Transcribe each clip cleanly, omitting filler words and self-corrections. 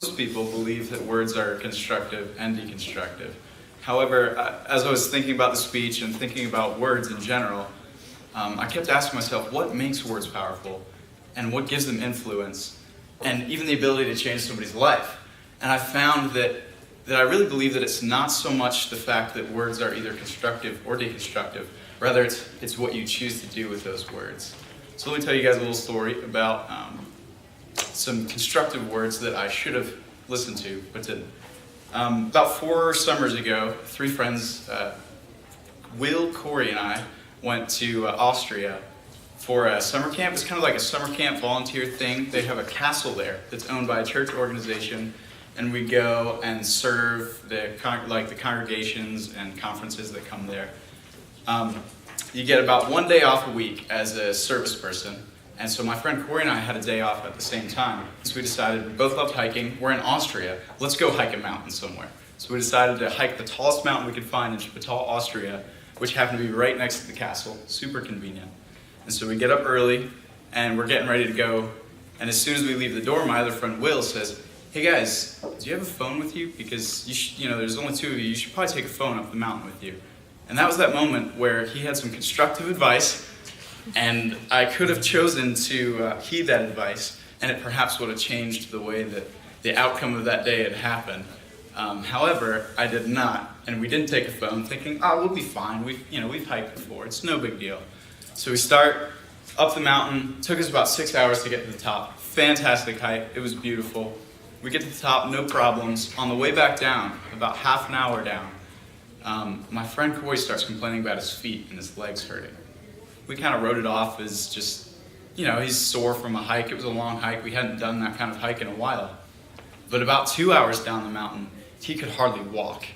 Most people believe that words are constructive and deconstructive. However, as I was thinking about the speech and thinking about words in general, I kept asking myself, what makes words powerful? And what gives them influence? And even the ability to change somebody's life? And I found that I really believe that it's not so much the fact that words are either constructive or deconstructive. Rather, it's what you choose to do with those words. So let me tell you guys a little story about some constructive words that I should have listened to, but didn't. About 4 summers ago, 3 friends, Will, Corey, and I, went to Austria for a summer camp. It's kind of like a summer camp volunteer thing. They have a castle there that's owned by a church organization, and we go and serve the congregations and conferences that come there. You get about 1 day off a week as a service person. And so my friend Corey and I had a day off at the same time. So we decided, we both loved hiking. We're in Austria. Let's go hike a mountain somewhere. So we decided to hike the tallest mountain we could find in Spital, Austria, which happened to be right next to the castle. Super convenient. And so we get up early, and we're getting ready to go. And as soon as we leave the door, my other friend Will says, "Hey guys, do you have a phone with you? Because there's only 2 of you. You should probably take a phone up the mountain with you." And that was that moment where he had some constructive advice, and I could have chosen to heed that advice, and it perhaps would have changed the way that the outcome of that day had happened. However, I did not, and we didn't take a phone, thinking, "Oh, we'll be fine. We've hiked before. It's no big deal." So we start up the mountain. It took us about 6 hours to get to the top. Fantastic hike. It was beautiful. We get to the top, no problems. On the way back down, about half an hour down, my friend Corey starts complaining about his feet and his legs hurting. We kind of wrote it off as just, he's sore from a hike. It was a long hike. We hadn't done that kind of hike in a while. But about 2 hours down the mountain, he could hardly walk.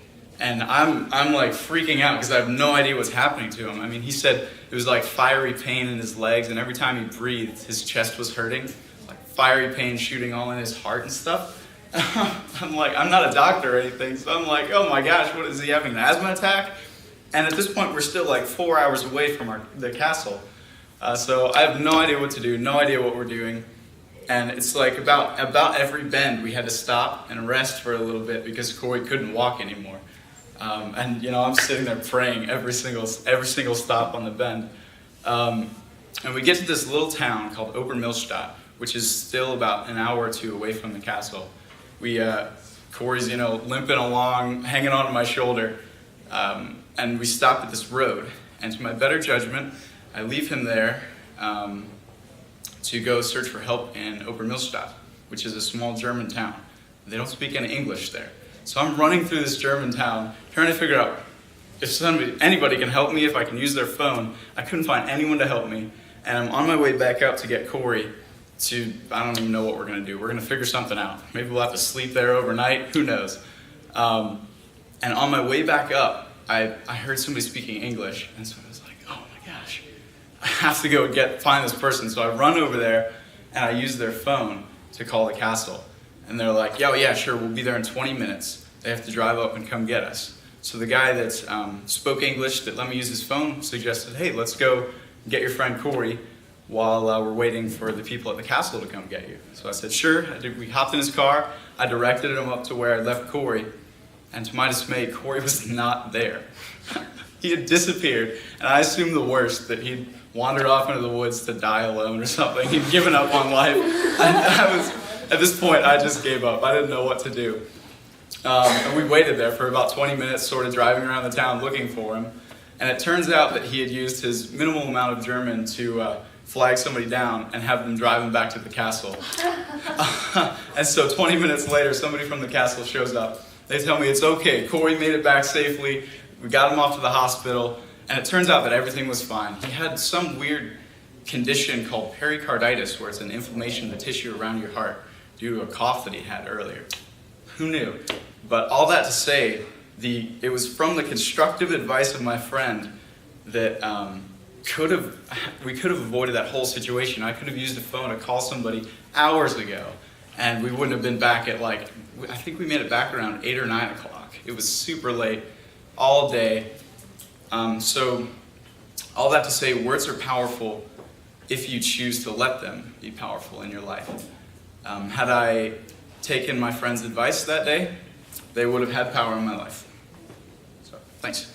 And I'm like freaking out because I have no idea what's happening to him. I mean, he said it was like fiery pain in his legs, and every time he breathed, his chest was hurting. Like fiery pain shooting all in his heart and stuff. I'm like, I'm not a doctor or anything, so I'm like, oh my gosh, what is he having, an asthma attack? And at this point, we're still like 4 hours away from the castle. So I have no idea what to do, no idea what we're doing. And it's like about every bend, we had to stop and rest for a little bit because Corey couldn't walk anymore. And I'm sitting there praying every single stop on the bend. And we get to this little town called Obermillstadt, which is still about an hour or 2 away from the castle. Corey's, limping along, hanging onto my shoulder. And we stopped at this road, and to my better judgment, I leave him there to go search for help in Obermillstadt, which is a small German town. They don't speak any English there. So I'm running through this German town, trying to figure out if anybody can help me, if I can use their phone. I couldn't find anyone to help me, and I'm on my way back out to get Corey I don't even know what we're going to do. We're going to figure something out. Maybe we'll have to sleep there overnight. Who knows? And on my way back up, I heard somebody speaking English, and so I was like, oh my gosh, I have to go find this person. So I run over there, and I use their phone to call the castle. And they're like, yeah, sure, we'll be there in 20 minutes. They have to drive up and come get us. So the guy that spoke English that let me use his phone suggested, hey, let's go get your friend Corey while we're waiting for the people at the castle to come get you. So I said, sure. We hopped in his car. I directed him up to where I left Corey. And to my dismay, Corey was not there. He had disappeared, and I assumed the worst, that he'd wandered off into the woods to die alone or something. He'd given up on life. At this point, I just gave up. I didn't know what to do. And we waited there for about 20 minutes, sort of driving around the town looking for him. And it turns out that he had used his minimal amount of German to flag somebody down and have them drive him back to the castle. And so 20 minutes later, somebody from the castle shows up. They tell me it's okay. Corey made it back safely. We got him off to the hospital. And it turns out that everything was fine. He had some weird condition called pericarditis, where it's an inflammation of the tissue around your heart due to a cough that he had earlier. Who knew? But all that to say, it was from the constructive advice of my friend that we could have avoided that whole situation. I could have used a phone to call somebody hours ago, and we wouldn't have been back at I think we made it back around 8 or 9 o'clock. It was super late, all day. So all that to say, words are powerful if you choose to let them be powerful in your life. Had I taken my friend's advice that day, they would have had power in my life. So, thanks.